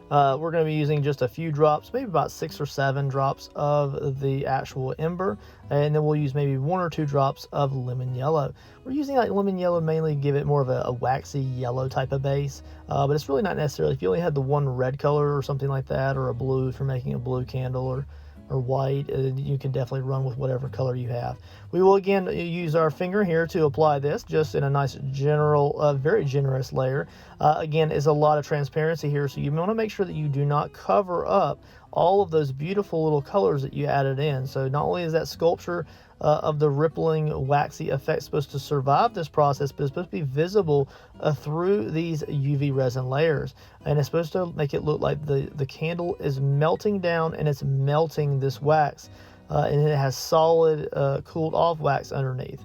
We're going to be using just a few drops, maybe about 6 or 7 drops of the actual ember, and then we'll use maybe 1 or 2 drops of lemon yellow. We're using like lemon yellow mainly to give it more of a waxy yellow type of base, but it's really not necessarily. If you only had the one red color or something like that, or a blue if you're making a blue candle, or white, you can definitely run with whatever color you have. We will again use our finger here to apply this just in a nice general, very generous layer. Again, is a lot of transparency here, so you want to make sure that you do not cover up all of those beautiful little colors that you added in. So not only is that sculpture of the rippling waxy effect supposed to survive this process, but it's supposed to be visible through these UV resin layers, and it's supposed to make it look like the candle is melting down and it's melting this wax, and it has solid cooled off wax underneath.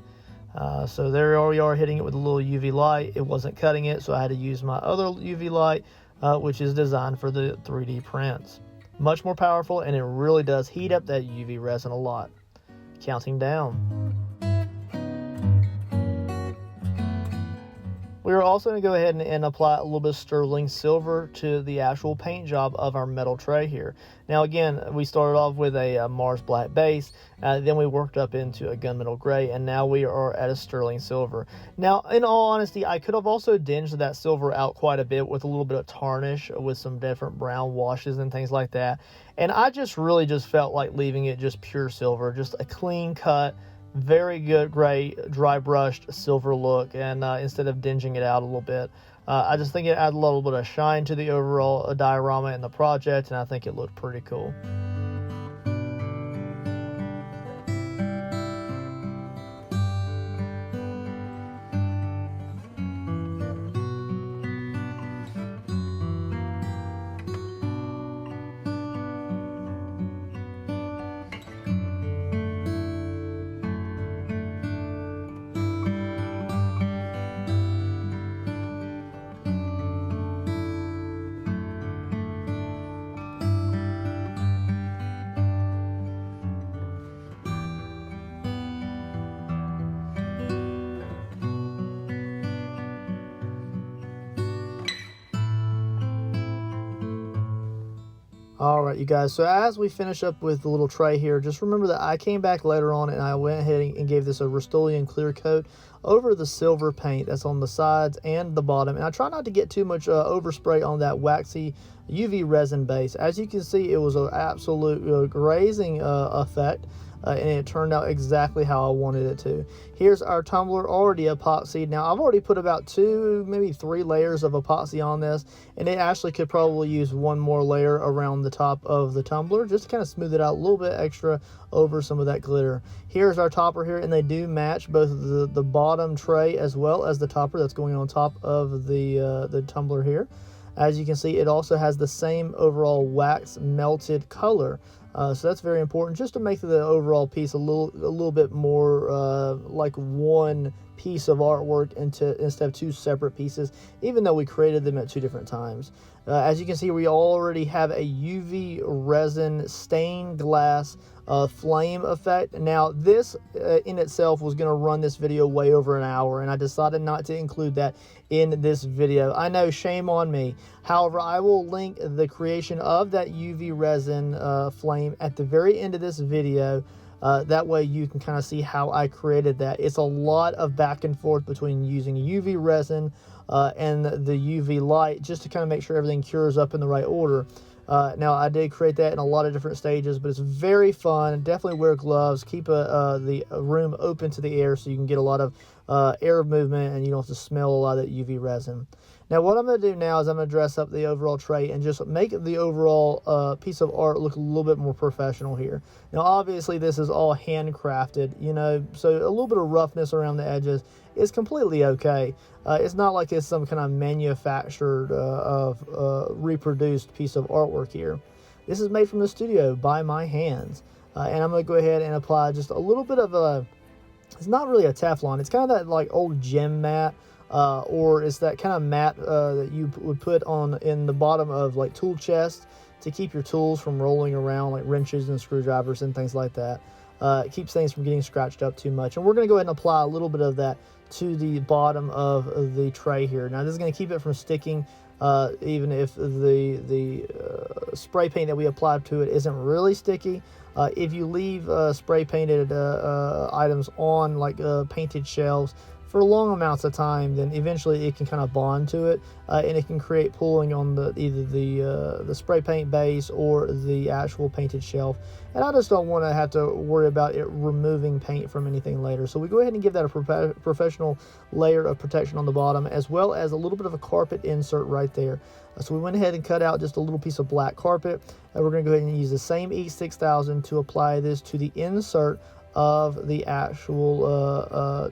So there we are hitting it with a little UV light. It wasn't cutting it, so I had to use my other UV light, which is designed for the 3D prints. Much more powerful, and it really does heat up that UV resin a lot. Counting down. We are also going to go ahead and apply a little bit of sterling silver to the actual paint job of our metal tray here. Now again, we started off with a Mars black base, then we worked up into a gunmetal gray, and now we are at a sterling silver. Now, in all honesty, I could have also dinged that silver out quite a bit with a little bit of tarnish, with some different brown washes and things like that. And I really just felt like leaving it just pure silver, just a clean cut, very good gray dry brushed silver look, and instead of dinging it out a little bit, I just think it added a little bit of shine to the overall diorama and the project, and I think it looked pretty cool. Alright, you guys, so as we finish up with the little tray here, just remember that I came back later on and I went ahead and gave this a Rust-Oleum clear coat over the silver paint that's on the sides and the bottom. And I try not to get too much overspray on that waxy UV resin base. As you can see, it was an absolute grazing effect. And it turned out exactly how I wanted it to. Here's our tumbler already epoxied. Now I've already put about 2, maybe 3 layers of epoxy on this, and it actually could probably use 1 more layer around the top of the tumbler just to kind of smooth it out a little bit extra over some of that glitter. Here's our topper here, and they do match both the bottom tray as well as the topper that's going on top of the tumbler here. As you can see, it also has the same overall wax melted color. So that's very important, just to make the overall piece a little bit more like one piece of artwork instead of 2 separate pieces, even though we created them at 2 different times. As you can see, we already have a UV resin stained glass flame effect. Now this in itself was going to run this video way over an hour, and I decided not to include that in this video. I know, shame on me. However, I will link the creation of that UV resin flame at the very end of this video. That way you can kind of see how I created that. It's a lot of back and forth between using UV resin and the UV light just to kind of make sure everything cures up in the right order. Now I did create that in a lot of different stages, but it's very fun. Definitely wear gloves, keep the room open to the air so you can get a lot of air movement and you don't have to smell a lot of that UV resin. Now what I'm going to do now is I'm going to dress up the overall tray and just make the overall piece of art look a little bit more professional here. Now obviously this is all handcrafted, you know, so a little bit of roughness around the edges is completely okay. It's not like it's some kind of manufactured reproduced piece of artwork here. This is made from the studio by my hands, and I'm going to go ahead and apply just a little bit of it's not really a Teflon, it's kind of that like old gem mat, or it's that kind of mat that you would put on in the bottom of like tool chests to keep your tools from rolling around, like wrenches and screwdrivers and things like that. It keeps things from getting scratched up too much. And we're going to go ahead and apply a little bit of that to the bottom of the tray here. Now this is going to keep it from sticking even if the spray paint that we applied to it isn't really sticky. If you leave spray painted items on like painted shelves for long amounts of time, then eventually it can kind of bond to it, and it can create pooling on either the spray paint base or the actual painted shelf. And I just don't want to have to worry about it removing paint from anything later. So we go ahead and give that a professional layer of protection on the bottom, as well as a little bit of a carpet insert right there. So we went ahead and cut out just a little piece of black carpet, and we're going to go ahead and use the same E6000 to apply this to the insert of the actual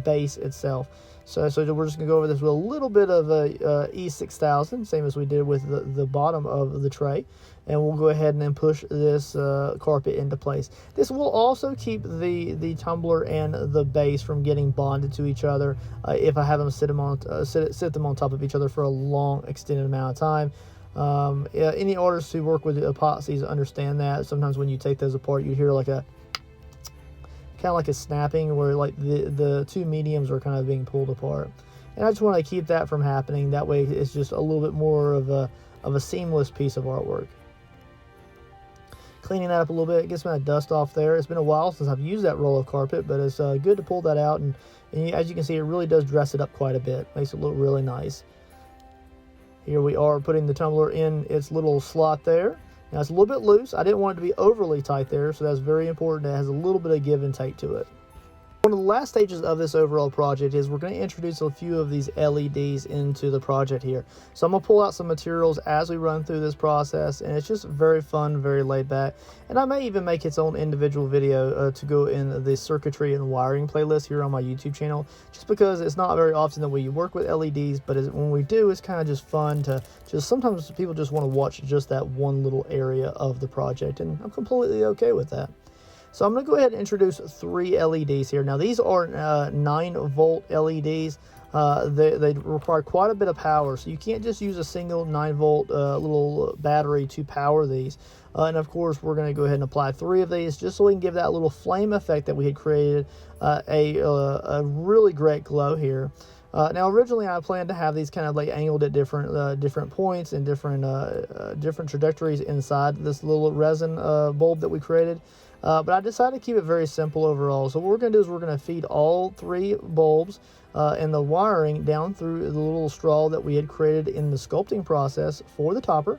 base itself. So we're just going to go over this with a little bit of a E6000, same as we did with the bottom of the tray, and we'll go ahead and then push this carpet into place. This will also keep the tumbler and the base from getting bonded to each other if I have them sit them on top of each other for a long extended amount of time. Any artists who work with epoxies understand that. Sometimes when you take those apart, you hear like a kind of like a snapping, where like the two mediums are kind of being pulled apart. And I just want to keep that from happening. That way it's just a little bit more of a seamless piece of artwork. Cleaning that up a little bit, get some of that dust off there. It's been a while since I've used that roll of carpet, but it's good to pull that out, and as you can see, it really does dress it up quite a bit. Makes it look really nice. Here we are putting the tumbler in its little slot there. Now it's a little bit loose. I didn't want it to be overly tight there, so that's very important. It has a little bit of give and take to it. One of the last stages of this overall project is we're going to introduce a few of these LEDs into the project here. So I'm going to pull out some materials as we run through this process, and it's just very fun, very laid back. And I may even make its own individual video to go in the circuitry and wiring playlist here on my YouTube channel, just because it's not very often that we work with LEDs, but when we do, it's kind of just fun to sometimes people just want to watch just that one little area of the project, and I'm completely okay with that. So I'm going to go ahead and introduce 3 LEDs here. Now these are 9-volt LEDs. They require quite a bit of power, so you can't just use a single 9-volt little battery to power these. And of course, we're going to go ahead and apply 3 of these just so we can give that little flame effect that we had created a really great glow here. Now originally I planned to have these kind of like angled at different points and different trajectories inside this little resin bulb that we created. But I decided to keep it very simple overall. So what we're going to do is we're going to feed all 3 bulbs and the wiring down through the little straw that we had created in the sculpting process for the topper.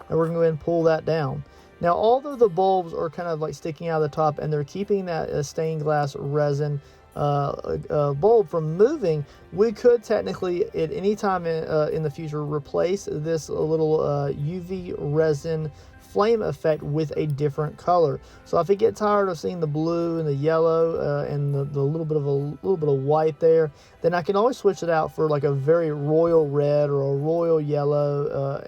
And we're going to go ahead and pull that down. Now, although the bulbs are kind of like sticking out of the top and they're keeping that stained glass resin bulb from moving, we could technically at any time in the future replace this little UVresin flame effect with a different color. So if I get tired of seeing the blue and the yellow and the little bit of white there, then I can always switch it out for like a very royal red or a royal yellow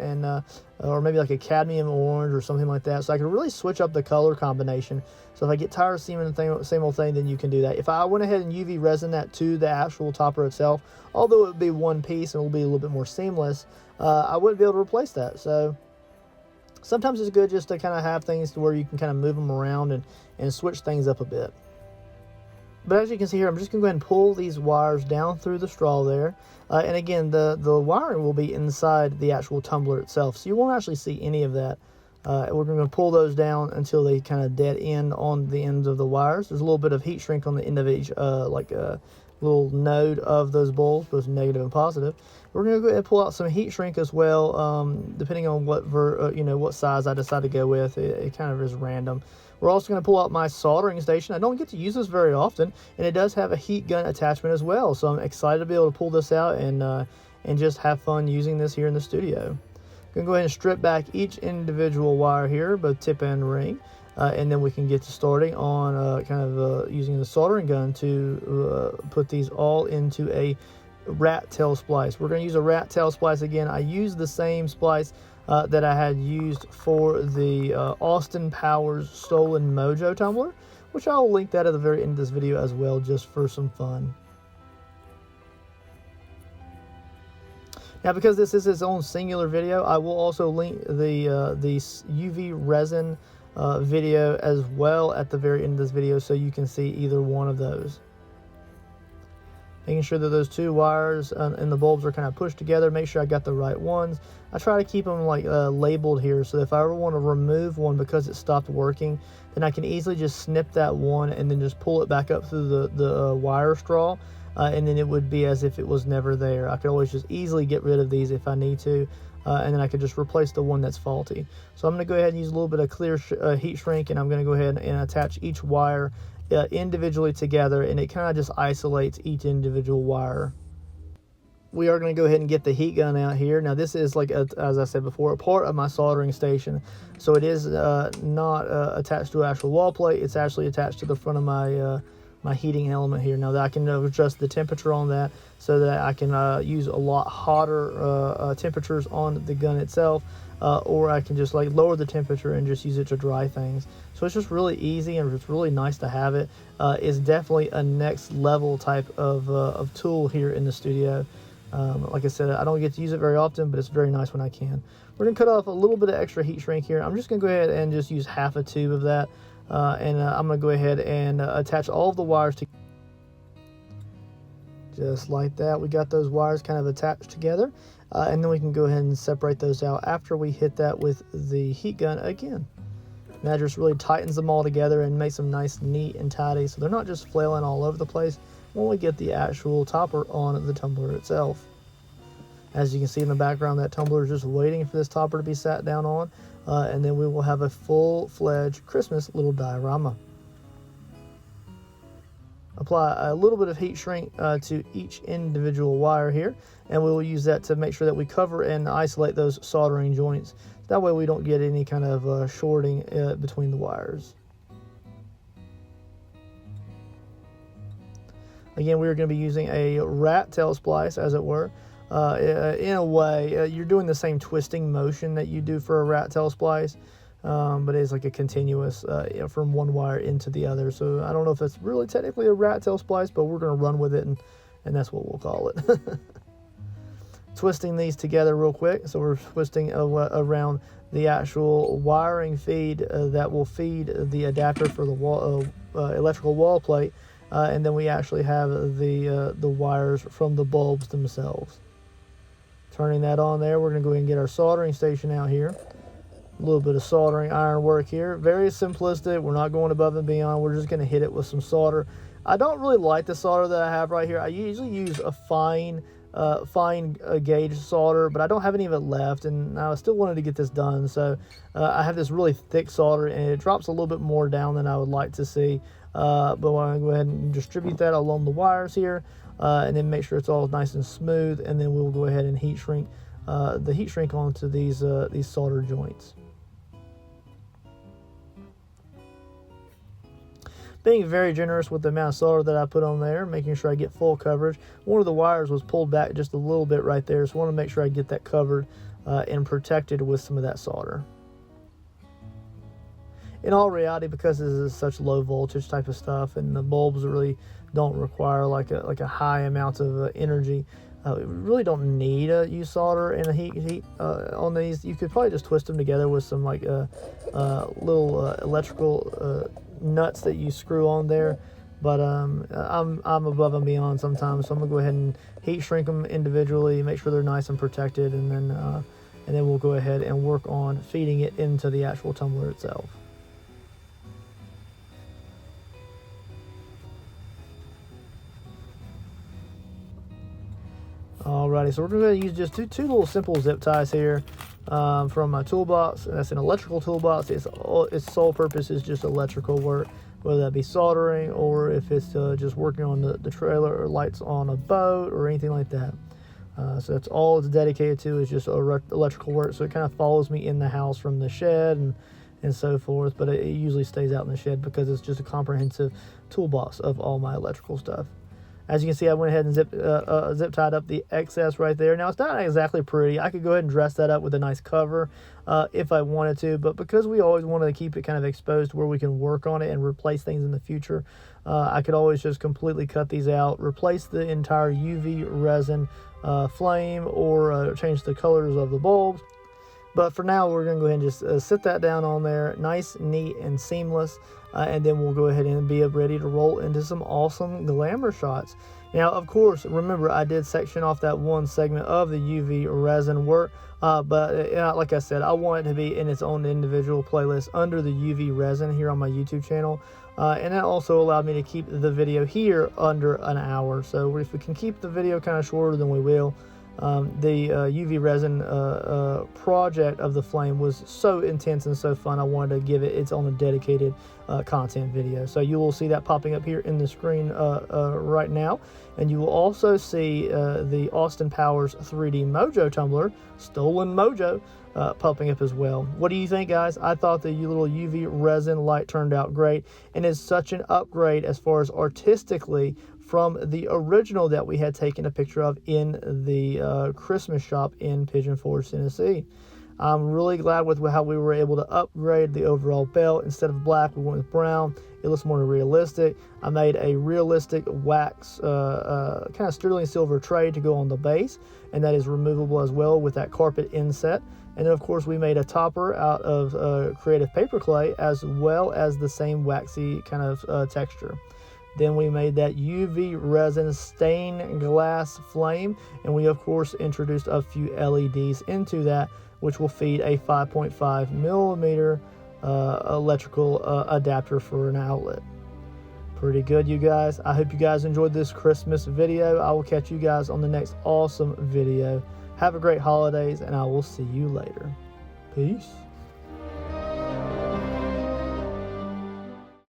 or maybe like a cadmium orange or something like that. So I can really switch up the color combination. So if I get tired of seeing the same old thing, then you can do that. If I went ahead and UV resin that to the actual topper itself, although it would be one piece and it will be a little bit more seamless, I wouldn't be able to replace that. So sometimes it's good just to kind of have things to where you can kind of move them around and switch things up a bit. But as you can see here, I'm just going to go ahead and pull these wires down through the straw there. And again, the wiring will be inside the actual tumbler itself, so you won't actually see any of that. We're going to pull those down until they kind of dead end on the ends of the wires. There's a little bit of heat shrink on the end of each little node of those bulbs, both negative and positive. We're going to go ahead and pull out some heat shrink as well, depending on what size I decide to go with. It kind of is random. We're also going to pull out my soldering station. I don't get to use this very often, and it does have a heat gun attachment as well. So I'm excited to be able to pull this out and just have fun using this here in the studio. I'm going to go ahead and strip back each individual wire here, both tip and ring. And then we can get to starting on using the soldering gun to put these all into a rat tail splice. We're going to use a rat tail splice again. I used the same splice that I had used for the Austin Powers Stolen Mojo tumbler, which I'll link that at the very end of this video as well, just for some fun. Now, because this is its own singular video, I will also link the UVresin video as well at the very end of this video, so you can see either one of those. making sure that those two wires and the bulbs are kind of pushed together. Make sure I got the right ones. I try to keep them like labeled here, so if I ever want to remove one because it stopped working, then I can easily just snip that one and then just pull it back up through the wire straw, and then it would be as if it was never there. I could always just easily get rid of these if I need to, and then I could just replace the one that's faulty. So I'm going to go ahead and use a little bit of clear heat shrink, and I'm going to go ahead and attach each wire individually together, and it kind of just isolates each individual wire. We are going to go ahead and get the heat gun out here. Now this is, like as I said before, a part of my soldering station, so it is not attached to an actual wall plate. It's actually attached to the front of my my heating element here. Now that I can adjust the temperature on that so that I can use a lot hotter temperatures on the gun itself, or I can just like lower the temperature and just use it to dry things. So it's just really easy, and it's really nice to have it. It's definitely a next level type of tool here in the studio. Like I said, I don't get to use it very often, but it's very nice when I can. We're going to cut off a little bit of extra heat shrink here. I'm just going to go ahead and just use half a tube of that, and I'm going to go ahead and attach all of the wires together. Just like that, we got those wires kind of attached together, and then we can go ahead and separate those out after we hit that with the heat gun again. And that just really tightens them all together and makes them nice, neat, and tidy, so they're not just flailing all over the place when we get the actual topper on the tumbler itself. As you can see in the background, that tumbler is just waiting for this topper to be sat down on, and then we will have a full-fledged Christmas little diorama. Apply a little bit of heat shrink to each individual wire here, and we will use that to make sure that we cover and isolate those soldering joints. That way we don't get any kind of shorting between the wires. Again, we're going to be using a rat tail splice, as it were. In a way, you're doing the same twisting motion that you do for a rat tail splice, but it's like a continuous from one wire into the other. So I don't know if it's really technically a rat tail splice, but we're going to run with it, and that's what we'll call it. Twisting these together real quick. So we're twisting around the actual wiring feed that will feed the adapter for the wall, electrical wall plate. And then we actually have the wires from the bulbs themselves. Turning that on there, we're going to go ahead and get our soldering station out here. A little bit of soldering iron work here. Very simplistic. We're not going above and beyond. We're just going to hit it with some solder. I don't really like the solder that I have right here. I usually use a fine gauge solder, but I don't have any of it left, and I still wanted to get this done. So I have this really thick solder, and it drops a little bit more down than I would like to see. But I'm going to go ahead and distribute that along the wires here, and then make sure it's all nice and smooth, and then we'll go ahead and heat shrink the heat shrink onto these solder joints. Being very generous with the amount of solder that I put on there, making sure I get full coverage. One of the wires was pulled back just a little bit right there, so I want to make sure I get that covered and protected with some of that solder. In all reality, because this is such low voltage type of stuff, and the bulbs really don't require like a high amount of energy, we really don't need to use solder and a heat on these. You could probably just twist them together with some like little electrical nuts that you screw on there. But I'm above and beyond sometimes, so I'm gonna go ahead and heat shrink them individually, make sure they're nice and protected, and then we'll go ahead and work on feeding it into the actual tumbler itself. Alrighty, so we're going to use just two little simple zip ties here from my toolbox. That's an electrical toolbox. Its sole purpose is just electrical work, whether that be soldering or if it's just working on the trailer or lights on a boat or anything like that. So that's all it's dedicated to, is just electrical work. So it kind of follows me in the house from the shed and so forth, but it usually stays out in the shed because it's just a comprehensive toolbox of all my electrical stuff. As you can see, I went ahead and zip tied up the excess right there. Now, it's not exactly pretty. I could go ahead and dress that up with a nice cover if I wanted to, but because we always wanted to keep it kind of exposed where we can work on it and replace things in the future, I could always just completely cut these out, replace the entire UV resin flame, or change the colors of the bulbs. But for now, we're going to go ahead and just sit that down on there, nice, neat, and seamless. And then we'll go ahead and be ready to roll into some awesome glamour shots. Now, of course, remember, I did section off that one segment of the UV resin work. But like I said, I want it to be in its own individual playlist under the UV resin here on my YouTube channel. And that also allowed me to keep the video here under an hour. So if we can keep the video kind of shorter, then we will. The UV resin project of the flame was so intense and so fun, I wanted to give it its own dedicated content video. So you will see that popping up here in the screen right now. And you will also see the Austin Powers 3D Mojo tumbler, Stolen Mojo, popping up as well. What do you think, guys? I thought the little UV resin light turned out great and is such an upgrade as far as artistically from the original that we had taken a picture of in the Christmas shop in Pigeon Forge, Tennessee. I'm really glad with how we were able to upgrade the overall belt. Instead of black, we went with brown. It looks more realistic. I made a realistic wax kind of sterling silver tray to go on the base, and that is removable as well with that carpet inset. And then, of course, we made a topper out of creative paper clay as well as the same waxy kind of texture. Then we made that UV resin stained glass flame, and we of course introduced a few LEDs into that, which will feed a 5.5 millimeter electrical adapter for an outlet. Pretty good, you guys. I hope you guys enjoyed this Christmas video. I will catch you guys on the next awesome video. Have a great holidays, and I will see you later. Peace.